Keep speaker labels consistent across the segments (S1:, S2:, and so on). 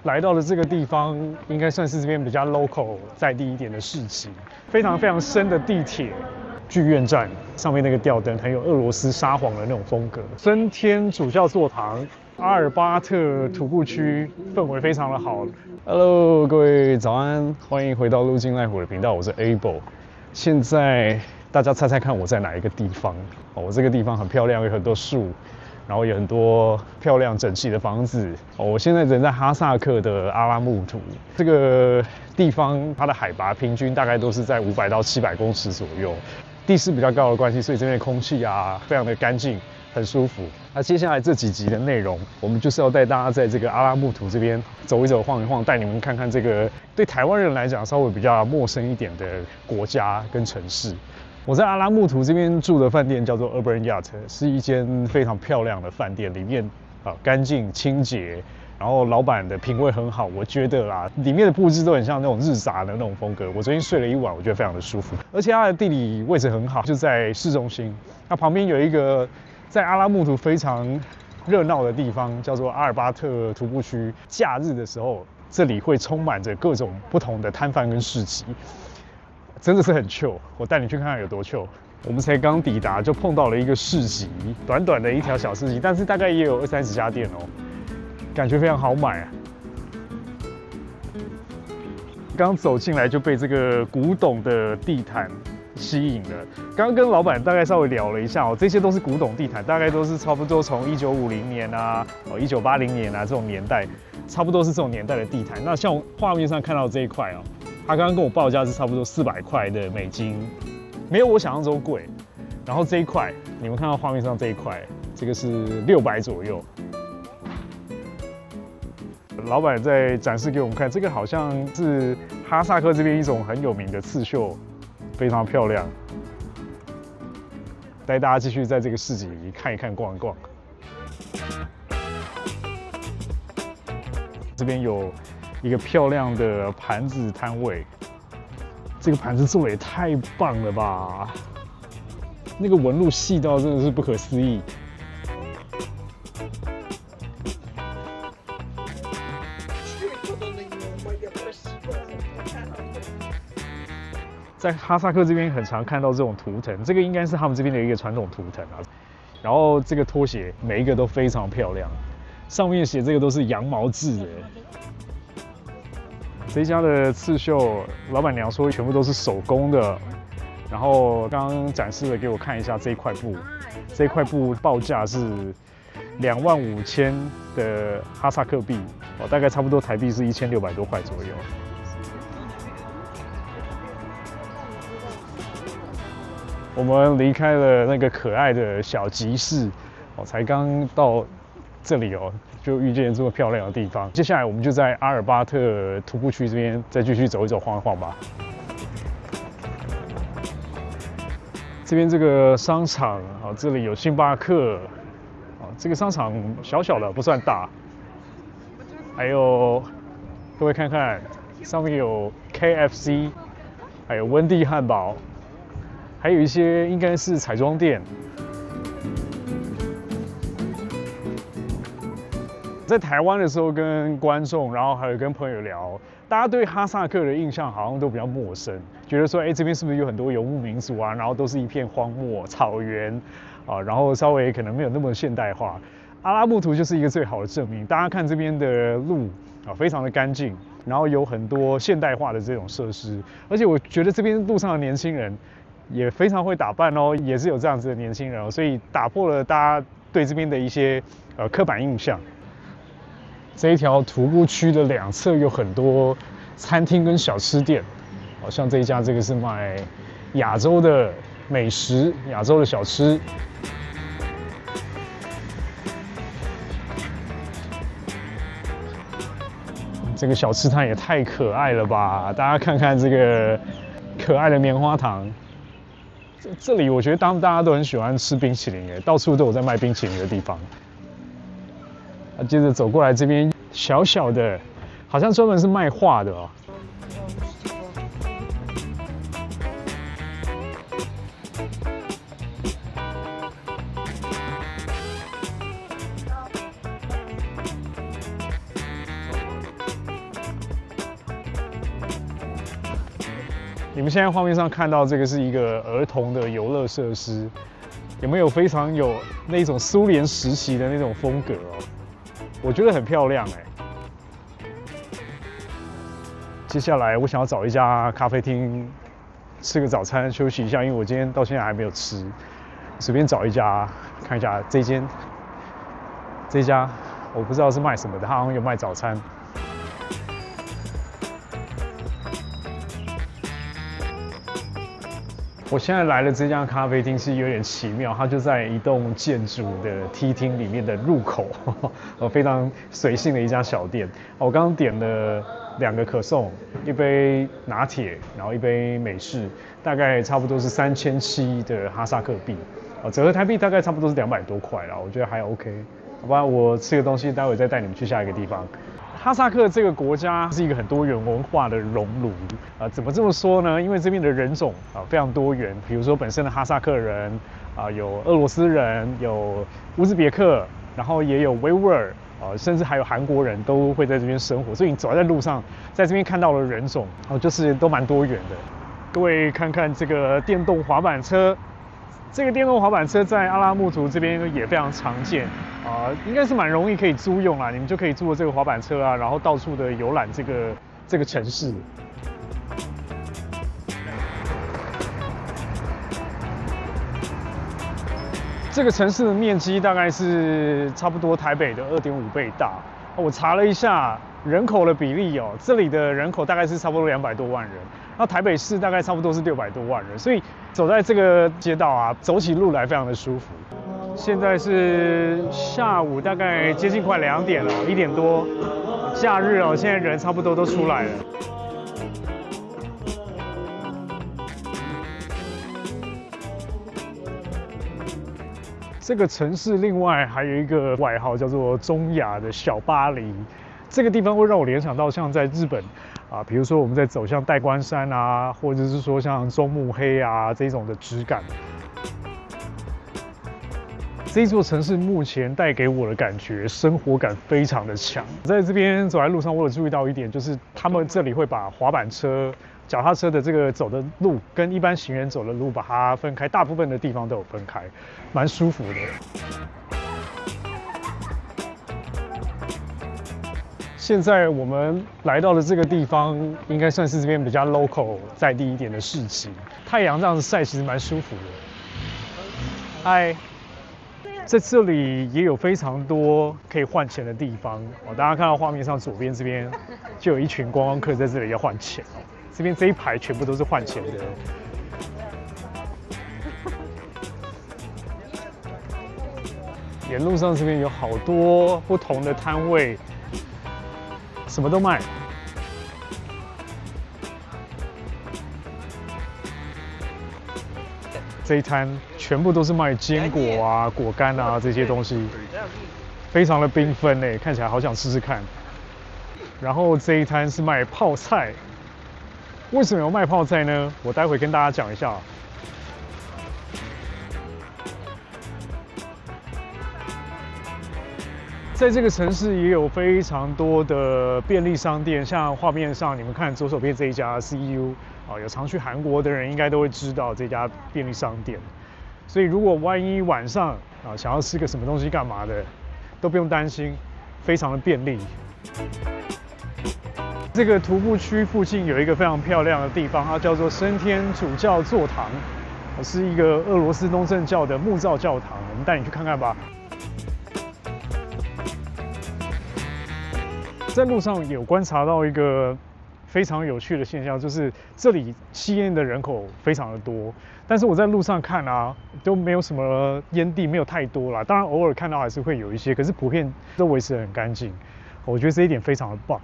S1: 来到了这个地方，应该算是这边比较 local 在地一点的市集，非常非常深的地铁。剧院站上面那个吊灯很有俄罗斯沙皇的那种风格。升天主教座堂，阿尔巴特徒步区氛围非常的好。Hello， 各位早安，欢迎回到路径 Life 的频道，我是 Able。现在大家猜猜看我在哪一个地方？我这个地方很漂亮，有很多树，然后有很多漂亮整齐的房子。我现在人在哈萨克的阿拉木图，这个地方它的海拔平均大概都是在500到700公尺左右。地势比较高的关系，所以这边的空气啊非常的干净，很舒服。那接下来这几集的内容，我们就是要带大家在这个阿拉木图这边走一走、晃一晃，带你们看看这个对台湾人来讲稍微比较陌生一点的国家跟城市。我在阿拉木图这边住的饭店叫做 Urban Yacht， 是一间非常漂亮的饭店，里面干净清洁。然后老板的品味很好，我觉得啦，里面的布置都很像那种日杂的那种风格。我昨天睡了一晚，我觉得非常的舒服，而且它的地理位置很好，就在市中心。它旁边有一个在阿拉木图非常热闹的地方，叫做阿尔巴特徒步区。假日的时候，这里会充满着各种不同的摊贩跟市集，真的是很 chill。我带你去看看有多 chill。我们才刚抵达，就碰到了一个市集，短短的一条小市集，但是大概也有20-30家店哦。感觉非常好买啊！刚走进来就被这个古董的地毯吸引了。刚刚跟老板大概稍微聊了一下这些都是古董地毯，大概都是差不多从1950年啊、1980年啊这种年代，差不多是这种年代的地毯。那像画面上看到这一块他刚刚跟我报价是差不多400块的美金，没有我想象中贵。然后这一块，你们看到画面上这一块，这个是600左右。老板在展示给我们看，这个好像是哈萨克这边一种很有名的刺绣，非常漂亮。带大家继续在这个市集里看一看、逛一逛。这边有一个漂亮的盘子摊位，这个盘子做的也太棒了吧！那个纹路细到真的是不可思议。在哈萨克这边很常看到这种图腾，这个应该是他们这边的一个传统图腾啊。然后这个拖鞋每一个都非常漂亮，上面写这个都是羊毛制的。这一家的刺绣，老板娘说全部都是手工的。然后刚刚展示了给我看一下这一块布，这一块布报价是25000的哈萨克币，大概差不多台币是1600多块左右。我们离开了那个可爱的小集市，才刚到这里就遇见这么漂亮的地方。接下来我们就在阿尔巴特徒步区这边再继续走一走、晃一晃吧。这边这个商场这里有星巴克，这个商场小小的不算大，还有各位看看，上面有 KFC， 还有温蒂汉堡。还有一些应该是彩妆店。在台湾的时候跟观众，然后还有跟朋友聊，大家对哈萨克的印象好像都比较陌生，觉得说，这边是不是有很多游牧民族啊？然后都是一片荒漠、草原然后稍微可能没有那么现代化。阿拉木图就是一个最好的证明。大家看这边的路非常的干净，然后有很多现代化的这种设施，而且我觉得这边路上的年轻人也非常会打扮也是有这样子的年轻人所以打破了大家对这边的一些刻板印象。这一条徒步区的两侧有很多餐厅跟小吃店，像这一家，这个是卖亚洲的美食、亚洲的小吃。这个小吃摊也太可爱了吧！大家看看这个可爱的棉花糖。这里我觉得大家都很喜欢吃冰淇淋到处都有在卖冰淇淋的地方。接着走过来这边小小的，好像专门是卖画的你们现在画面上看到这个是一个儿童的游乐设施，有没有非常有那种苏联时期的那种风格哦？我觉得很漂亮哎。接下来我想要找一家咖啡厅吃个早餐休息一下，因为我今天到现在还没有吃，随便找一家看一下这家我不知道是卖什么的，它好像有卖早餐。我现在来的这家咖啡厅是有点奇妙，它就在一栋建筑的梯厅里面的入口，非常随性的一家小店。我刚刚点了2个可颂，一杯拿铁，然后一杯美式，大概差不多是3700的哈萨克币，折合台币大概差不多是200多块啦，我觉得还 OK。好吧，我吃个东西，待会再带你们去下一个地方。哈萨克这个国家是一个很多元文化的熔炉怎么这么说呢？因为这边的人种非常多元，比如说本身的哈萨克人有俄罗斯人，有乌兹别克，然后也有维吾尔甚至还有韩国人都会在这边生活，所以你走在路上，在这边看到的人种就是都蛮多元的。各位看看这个电动滑板车，这个电动滑板车在阿拉木图这边也非常常见。应该是蛮容易可以租用啦，你们就可以租了这个滑板车啊，然后到处的游览这个城市。这个城市的面积大概是差不多台北的2.5倍大。我查了一下人口的比例这里的人口大概是差不多200多万人，那台北市大概差不多是600多万人，所以走在这个街道走起路来非常的舒服。现在是下午大概接近快2点了，1点多，假日现在人差不多都出来了。这个城市另外还有一个外号叫做中亚的小巴黎，这个地方会让我联想到像在日本比如说我们在走向代官山或者是说像中目黑这种的质感。这一座城市目前带给我的感觉，生活感非常的强。在这边走在路上，我有注意到一点，就是他们这里会把滑板车、脚踏车的这个走的路跟一般行人走的路把它分开，大部分的地方都有分开，蛮舒服的。现在我们来到的这个地方，应该算是这边比较 local 在地一点的市集。太阳这样子晒，其实蛮舒服的。嗨。在这里也有非常多可以换钱的地方大家看到画面上左边这边就有一群观光客在这里要换钱这边这一排全部都是换钱的。沿路上这边有好多不同的摊位，什么都卖。这一摊全部都是卖坚果果干这些东西，非常的缤纷看起来好想试试看。然后这一摊是卖泡菜，为什么有卖泡菜呢？我待会跟大家讲一下。在这个城市也有非常多的便利商店，像画面上你们看左手边这一家 CU。有常去韩国的人应该都会知道这家便利商店，所以如果万一晚上想要吃个什么东西干嘛的，都不用担心，非常的便利。这个徒步区附近有一个非常漂亮的地方，它叫做升天主教座堂，是一个俄罗斯东正教的木造教堂，我们带你去看看吧。在路上有观察到一个非常有趣的现象，就是这里吸烟的人口非常的多，但是我在路上看都没有什么烟蒂，没有太多啦。当然偶尔看到还是会有一些，可是普遍都维持得很干净。我觉得这一点非常的棒。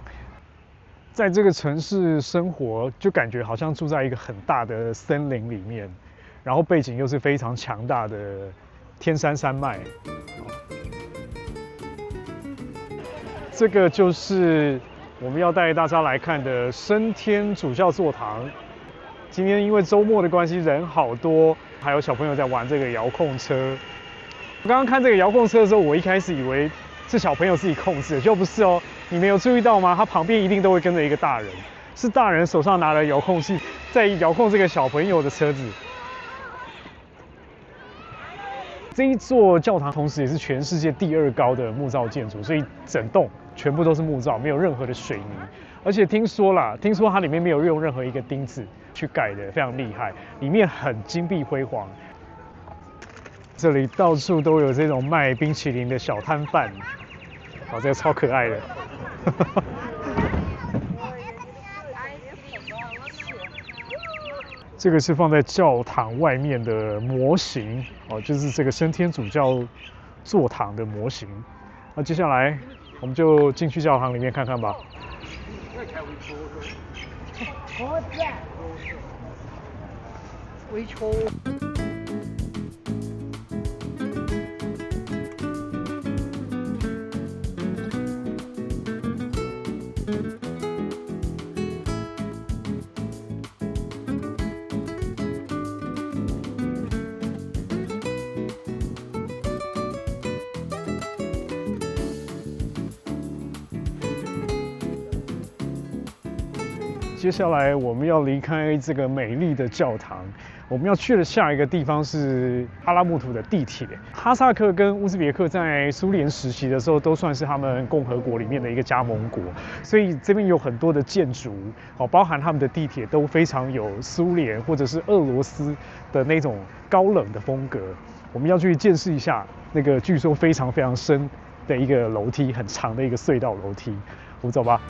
S1: 在这个城市生活，就感觉好像住在一个很大的森林里面，然后背景又是非常强大的天山山脉。这个就是我们要带大家来看的升天主教座堂。今天因为周末的关系，人好多，还有小朋友在玩这个遥控车。我刚刚看这个遥控车的时候，我一开始以为是小朋友自己控制的，就不是哦。你没有注意到吗？它旁边一定都会跟着一个大人。是大人手上拿了遥控器，在遥控这个小朋友的车子。这一座教堂同时也是全世界第2高的木造建筑，所以整栋全部都是木造，没有任何的水泥。而且听说它里面没有用任何一个钉子去盖的，非常厉害，里面很金碧辉煌。这里到处都有这种卖冰淇淋的小摊贩，哦，这个超可爱的。这个是放在教堂外面的模型哦，就是这个升天主教座堂的模型。那接下来我们就进去教堂里面看看吧。接下来我们要离开这个美丽的教堂，我们要去的下一个地方是阿拉木图的地铁。哈萨克跟乌兹别克在苏联时期的时候都算是他们共和国里面的一个加盟国，所以这边有很多的建筑，包含他们的地铁都非常有苏联或者是俄罗斯的那种高冷的风格。我们要去见识一下那个据说非常非常深的一个楼梯，很长的一个隧道楼梯。我们走吧。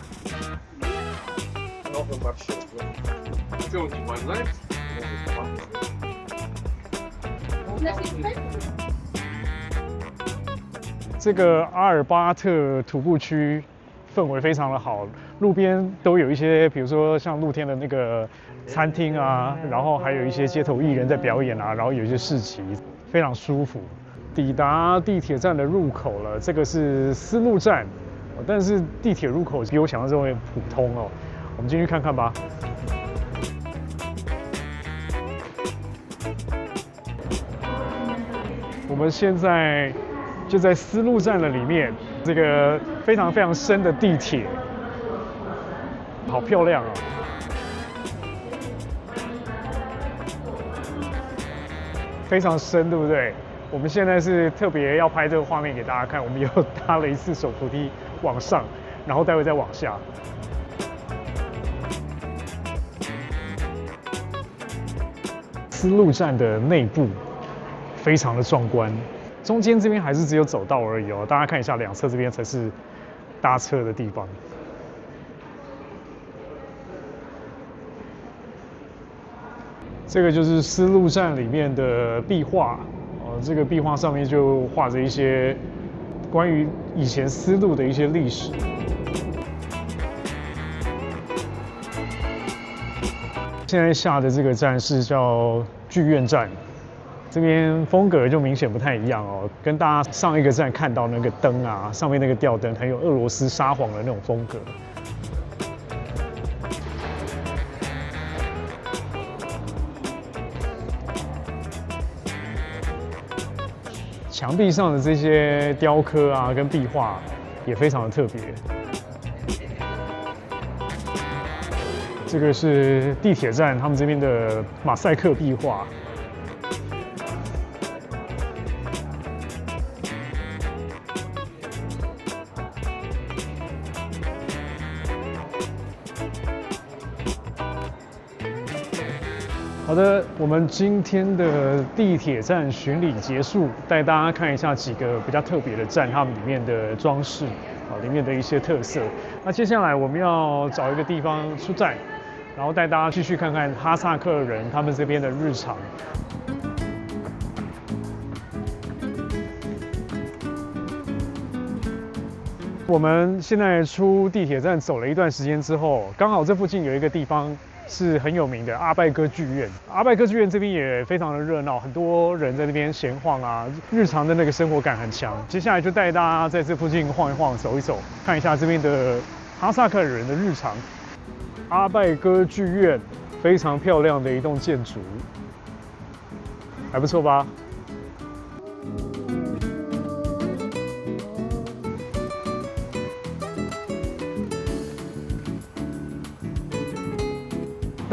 S1: 这个阿尔巴特徒步区氛围非常的好，路边都有一些，比如说像露天的那个餐厅啊，然后还有一些街头艺人在表演啊，然后有一些市集，非常舒服。抵达地铁站的入口了，这个是丝路站，但是地铁入口比我想象中的普通哦。我们进去看看吧。我们现在就在丝路站的里面，这个非常非常深的地铁，好漂亮啊！非常深，对不对？我们现在是特别要拍这个画面给大家看，我们又搭了一次手扶梯往上，然后待会再往下。丝路站的内部非常的壮观，中间这边还是只有走道而已哦。大家看一下，两侧这边才是搭车的地方。这个就是丝路站里面的壁画，这个壁画上面就画着一些关于以前丝路的一些历史。现在下的这个站是叫剧院站，这边风格就明显不太一样哦，跟大家上一个站看到那个灯啊，上面那个吊灯很有俄罗斯沙皇的那种风格。墙壁上的这些雕刻啊，跟壁画也非常的特别。这个是地铁站他们这边的马赛克壁画。好的，我们今天的地铁站巡礼结束，带大家看一下几个比较特别的站，他们里面的装饰啊，里面的一些特色。那接下来我们要找一个地方出站，然后带大家继续看看哈萨克人他们这边的日常。我们现在出地铁站走了一段时间之后，刚好这附近有一个地方是很有名的阿拜歌剧院。阿拜歌剧院这边也非常的热闹，很多人在那边闲晃啊，日常的那个生活感很强。接下来就带大家在这附近晃一晃、走一走，看一下这边的哈萨克人的日常。阿拜歌剧院非常漂亮的一栋建筑，还不错吧？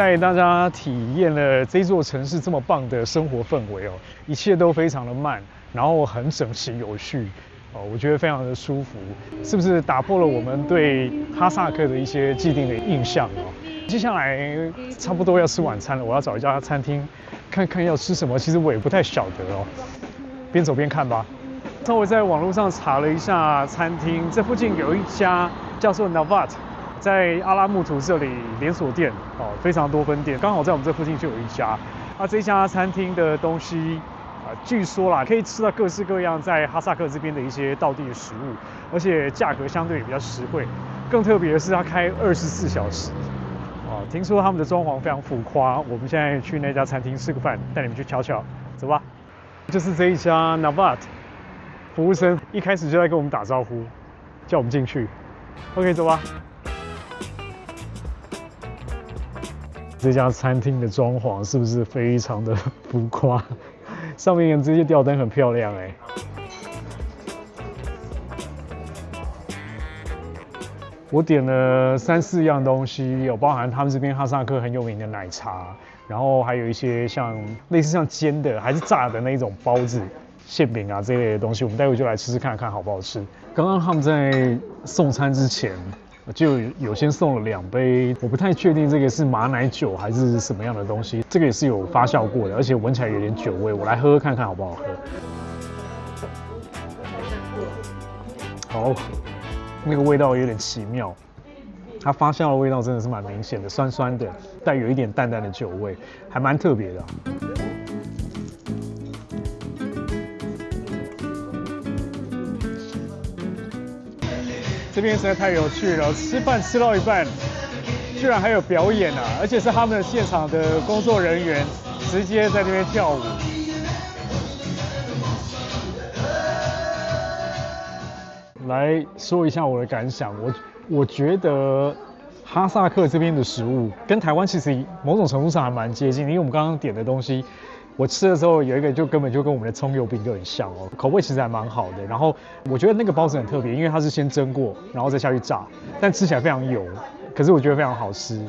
S1: 带大家体验了这座城市这么棒的生活氛围哦，一切都非常的慢，然后很整齐有序哦，我觉得非常的舒服，是不是打破了我们对哈萨克的一些既定的印象哦？接下来差不多要吃晚餐了，我要找一家餐厅看看要吃什么，其实我也不太晓得哦，边走边看吧。稍微在网络上查了一下餐厅，这附近有一家叫做 Navat。在阿拉木图这里连锁店哦，非常多分店，刚好在我们这附近就有一家。这家餐厅的东西据说啦，可以吃到各式各样在哈萨克这边的一些道地的食物，而且价格相对也比较实惠。更特别的是，它开24小时。听说他们的装潢非常浮夸。我们现在去那家餐厅吃个饭，带你们去瞧瞧，走吧。就是这一家 Navat， 服务生一开始就在跟我们打招呼，叫我们进去。OK， 走吧。这家餐厅的装潢是不是非常的浮夸？上面的这些吊灯很漂亮哎。我点了3、4样东西，有包含他们这边哈萨克很有名的奶茶，然后还有一些像类似像煎的还是炸的那一种包子、馅饼啊这一类的东西，我们待会就来吃吃看看好不好吃。刚刚他们在送餐之前。就有先送了2杯，我不太确定这个是马奶酒还是什么样的东西，这个也是有发酵过的，而且闻起来有点酒味，我来喝喝看看好不好喝。好，那个味道有点奇妙，它发酵的味道真的是蛮明显的，酸酸的，带有一点淡淡的酒味，还蛮特别的。这边实在太有趣了，吃饭吃到一半，居然还有表演啊！而且是他们现场的工作人员直接在那边跳舞。来说一下我的感想，我觉得哈萨克这边的食物跟台湾其实某种程度上还蛮接近的，因为我们刚刚点的东西。我吃的时候有一个就根本就跟我们的葱油饼就很像哦，口味其实还蛮好的。然后我觉得那个包子很特别，因为它是先蒸过，然后再下去炸，但吃起来非常油，可是我觉得非常好吃。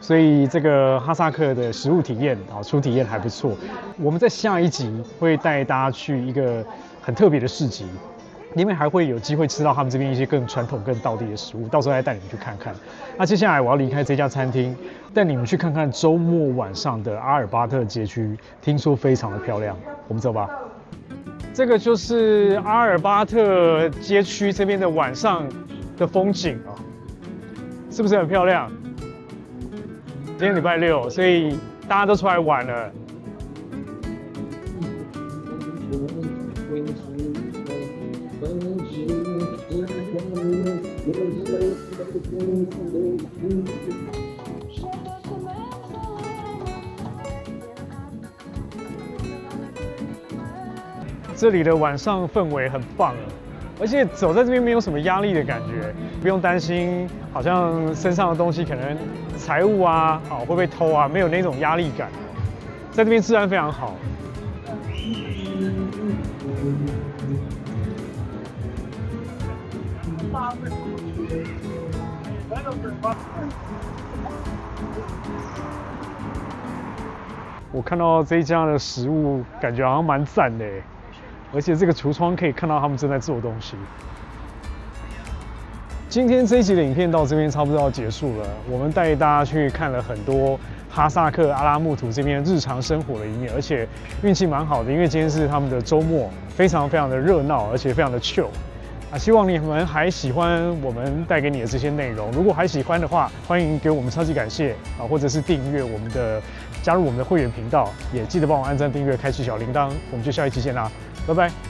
S1: 所以这个哈萨克的食物体验啊，初体验还不错。我们在下一集会带大家去一个很特别的市集。里面还会有机会吃到他们这边一些更传统、更道地的食物，到时候再带你们去看看。那接下来我要离开这家餐厅，带你们去看看周末晚上的阿尔巴特街区，听说非常的漂亮。我们走吧。这个就是阿尔巴特街区这边的晚上的风景啊，是不是很漂亮？今天礼拜6，所以大家都出来玩了。这里的晚上氛围很棒，而且走在这边没有什么压力的感觉，不用担心好像身上的东西可能财物啊，会被偷啊，没有那种压力感。在这边治安非常好。我看到这一家的食物，感觉好像蛮赞的，而且这个橱窗可以看到他们正在做东西。今天这一集的影片到这边差不多要结束了，我们带大家去看了很多哈萨克阿拉木图这边日常生活的一面，而且运气蛮好的，因为今天是他们的周末，非常的热闹，而且非常的 chill。希望你们还喜欢我们带给你的这些内容。如果还喜欢的话，欢迎给我们超级感谢或者是订阅我们的，加入我们的会员频道，也记得帮我按赞、订阅、开启小铃铛。我们就下一期见啦，拜拜。